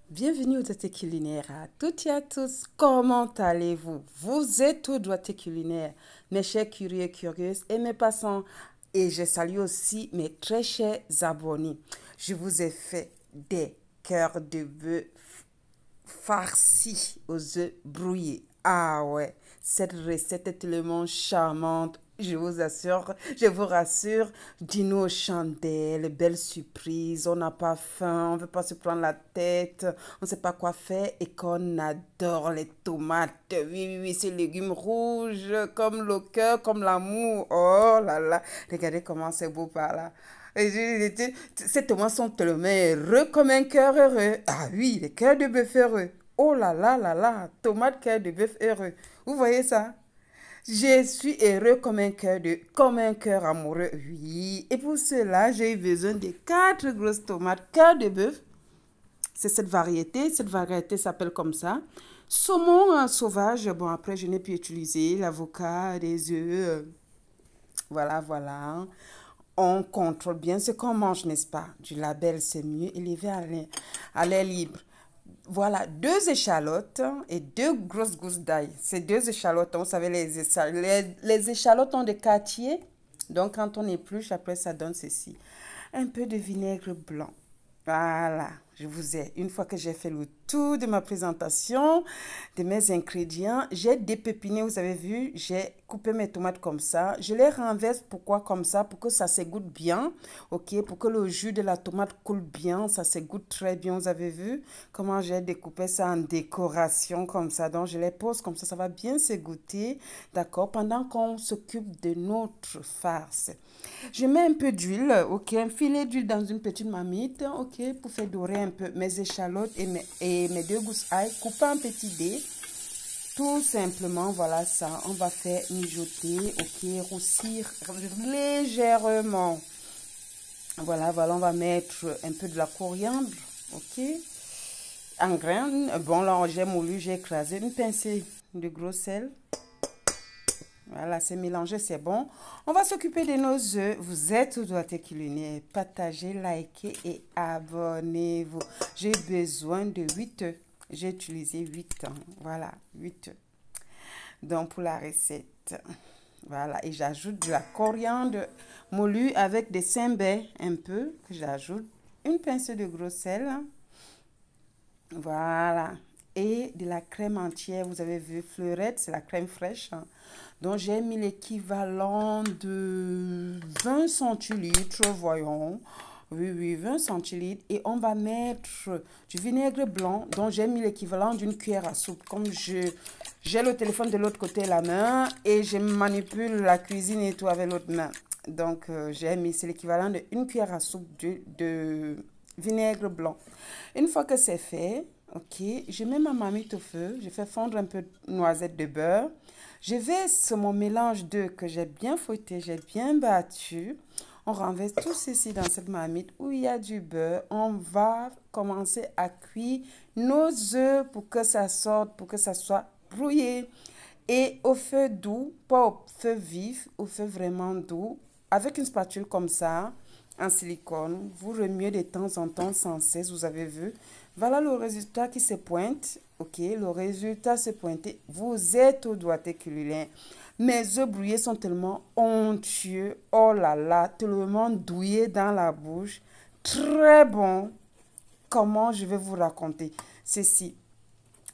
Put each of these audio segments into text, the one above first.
Bienvenue au Doigté culinaire à toutes et à tous. Comment allez-vous? Vous êtes au Doigté culinaire, mes chers curieux et curieuses et mes passants. Et je salue aussi mes très chers abonnés. Je vous ai fait des cœurs de bœuf farcis aux œufs brouillés. Ah ouais, cette recette est tellement charmante. Je vous assure, je vous rassure, dîner aux chandelles, belle surprise, on n'a pas faim, on ne veut pas se prendre la tête, on ne sait pas quoi faire et qu'on adore les tomates. Oui, oui, oui, ces légumes rouges, comme le cœur, comme l'amour. Oh là là, regardez comment c'est beau par là. Ces tomates sont tellement heureux comme un cœur heureux. Ah oui, les cœurs de bœuf heureux. Oh là là, tomate cœur de bœuf heureux. Vous voyez ça? Je suis heureux comme un cœur amoureux. Oui. Et pour cela, j'ai eu besoin de 4 grosses tomates cœur de bœuf. C'est cette variété. Cette variété s'appelle comme ça. Saumon sauvage. Bon, après, je n'ai pu utiliser l'avocat, des œufs. Voilà, voilà. On contrôle bien ce qu'on mange, n'est-ce pas? Du label, c'est mieux élevé à l'air libre. Voilà, 2 échalotes et 2 grosses gousses d'ail. Ces 2 échalotes, vous savez, les échalotes ont des quartiers. Donc, quand on épluche, après, ça donne ceci. Un peu de vinaigre blanc. Voilà, je vous ai. Une fois que j'ai fait le tour de ma présentation, de mes ingrédients, j'ai dépépiné, vous avez vu, j'ai coupé mes tomates comme ça. Je les renverse, pourquoi comme ça? Pour que ça s'égoutte bien, ok? Pour que le jus de la tomate coule bien, ça s'égoutte très bien, vous avez vu? Comment j'ai découpé ça en décoration comme ça. Donc, je les pose comme ça va bien s'égoutter, d'accord? Pendant qu'on s'occupe de notre farce. Je mets un peu d'huile, ok, un filet d'huile dans une petite marmite, ok, pour faire dorer un peu mes échalotes et mes 2 gousses ail, coupées en petits dés. Tout simplement, voilà ça, on va faire mijoter, ok, roussir légèrement. Voilà, voilà, on va mettre un peu de la coriandre, ok, en graines. Bon, là, j'ai moulu, j'ai écrasé une pincée de gros sel. Voilà, c'est mélangé, c'est bon. On va s'occuper de nos œufs. Vous êtes au Doigté culinaire. Partagez, likez et abonnez-vous. J'ai besoin de 8 œufs. J'ai utilisé 8. Voilà, 8 œufs. Donc, pour la recette. Voilà, et j'ajoute de la coriandre moulue avec des cymbais un peu. Que j'ajoute une pincée de gros sel. Voilà. Et de la crème entière, vous avez vu, fleurette, c'est la crème fraîche. Donc, j'ai mis l'équivalent de 20 centilitres, voyons. Oui, oui, 20 centilitres. Et on va mettre du vinaigre blanc. Donc, j'ai mis l'équivalent d'une cuillère à soupe. Comme j'ai le téléphone de l'autre côté de la main et je manipule la cuisine et tout avec l'autre main. Donc, j'ai mis, c'est l'équivalent d'une cuillère à soupe de vinaigre blanc. Une fois que c'est fait, ok, je mets ma marmite au feu. Je fais fondre un peu de noisette de beurre. Je verse mon mélange d'œufs que j'ai bien fouetté, j'ai bien battu. On renverse tout ceci dans cette marmite où il y a du beurre. On va commencer à cuire nos œufs pour que ça sorte, pour que ça soit brouillé. Et au feu doux, pas au feu vif, au feu vraiment doux, avec une spatule comme ça, en silicone, vous remuez de temps en temps sans cesse, vous avez vu. Voilà le résultat qui se pointe. Ok, le résultat se pointe. Vous êtes au Doigté culinaire. Mes œufs brouillés sont tellement onctueux. Oh là là, tellement douillés dans la bouche. Très bon. Comment je vais vous raconter ceci?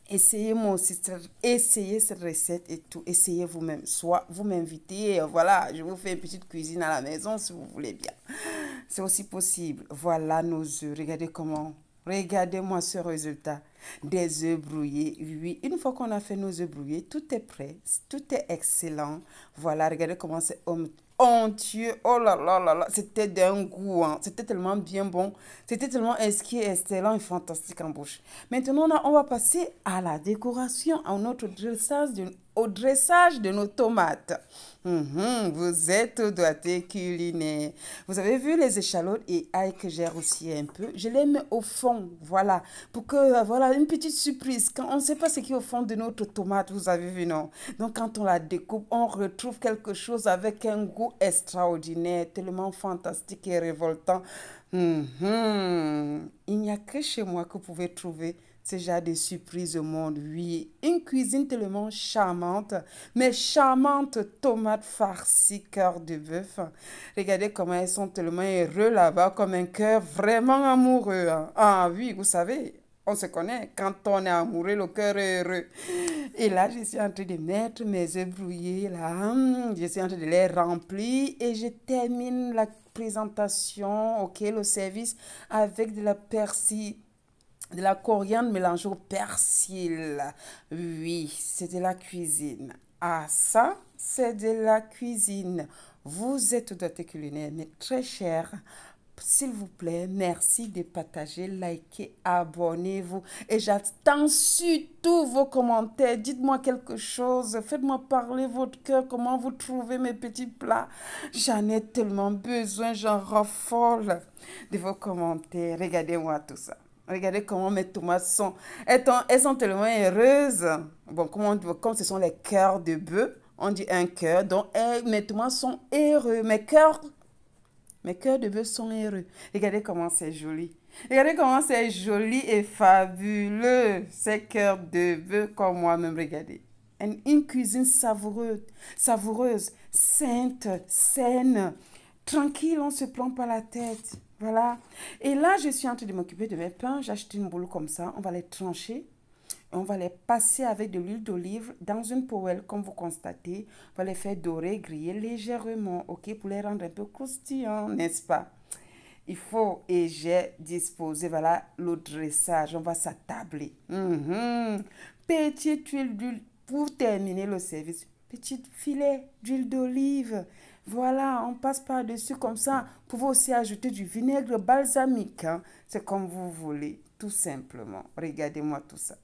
Essayez moi aussi, essayez cette recette et tout. Essayez vous-même. Soit vous m'invitez, voilà, je vous fais une petite cuisine à la maison si vous voulez bien. C'est aussi possible. Voilà nos œufs. Regardez comment. Regardez-moi ce résultat. Des œufs brouillés. Oui, oui. Une fois qu'on a fait nos œufs brouillés, tout est prêt. Tout est excellent. Voilà, regardez comment c'est onctueux. Oh là là là là. C'était d'un goût. Hein. C'était tellement bien bon. C'était tellement exquis, excellent et fantastique en bouche. Maintenant, on va passer à la décoration, à notre dressage au dressage de nos tomates. Vous êtes au doigté culinaire. Vous avez vu les échalotes et ail que j'ai aussi un peu. Je les mets au fond, voilà, pour que, voilà, une petite surprise. Quand on ne sait pas ce qui est au fond de notre tomate, vous avez vu, non? Donc, quand on la découpe, on retrouve quelque chose avec un goût extraordinaire, tellement fantastique et révoltant. Il n'y a que chez moi que vous pouvez trouver ce genre de surprise au monde. Oui, une cuisine tellement charmante, mais charmante tomates farcies, cœur de bœuf. Regardez comment elles sont tellement heureux là-bas, comme un cœur vraiment amoureux, hein. Ah oui, vous savez, on se connaît. Quand on est amoureux, le cœur est heureux. Et là, je suis en train de mettre mes œufs brouillés là. Je suis en train de les remplir et je termine la présentation, ok, le service avec de la persil, de la coriandre mélangée au persil. Oui, c'est de la cuisine. Ah, ça, c'est de la cuisine. Vous êtes doté culinaire, mais très cher. S'il vous plaît, merci de partager, liker, abonnez-vous. Et j'attends surtout vos commentaires. Dites-moi quelque chose. Faites-moi parler votre cœur. Comment vous trouvez mes petits plats? J'en ai tellement besoin. J'en raffole de vos commentaires. Regardez-moi tout ça. Regardez comment mes tomates sont. Elles sont tellement heureuses. Bon, comme ce sont les cœurs de bœuf, on dit un cœur. Donc, mes tomates sont heureux. Mes cœurs de bœuf sont heureux. Regardez comment c'est joli. Regardez comment c'est joli et fabuleux. Ces cœurs de bœuf comme moi-même, regardez. Une cuisine savoureuse, sainte, saine. Tranquille, on ne se prend pas la tête. Voilà. Et là, je suis en train de m'occuper de mes pains. J'ai acheté une boule comme ça. On va les trancher. On va les passer avec de l'huile d'olive dans une poêle, comme vous constatez. On va les faire dorer, griller légèrement, ok, pour les rendre un peu croustillants, n'est-ce pas? Il faut, et j'ai disposé, voilà, le dressage. On va s'attabler. Petite huile d'huile pour terminer le service. Petit filet d'huile d'olive. Voilà, on passe par-dessus comme ça. Vous pouvez aussi ajouter du vinaigre balsamique, hein. C'est comme vous voulez, tout simplement. Regardez-moi tout ça.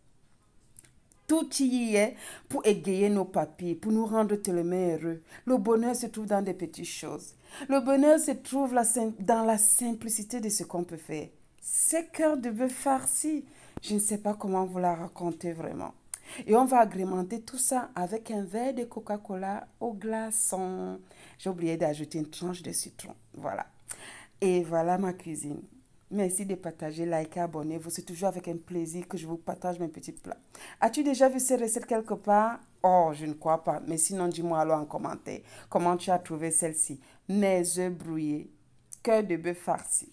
Tout y est pour égayer nos papilles, pour nous rendre tellement heureux. Le bonheur se trouve dans des petites choses. Le bonheur se trouve dans la simplicité de ce qu'on peut faire. Ces cœurs de bœuf farcis, je ne sais pas comment vous la raconter vraiment. Et on va agrémenter tout ça avec un verre de Coca-Cola au glaçon. J'ai oublié d'ajouter une tranche de citron. Voilà. Et voilà ma cuisine. Merci de partager, liker, abonnez-vous. C'est toujours avec un plaisir que je vous partage mes petits plats. As-tu déjà vu ces recettes quelque part? Oh, je ne crois pas. Mais sinon, dis-moi alors en commentaire comment tu as trouvé celle-ci. Mes œufs brouillés, cœur de bœuf farci.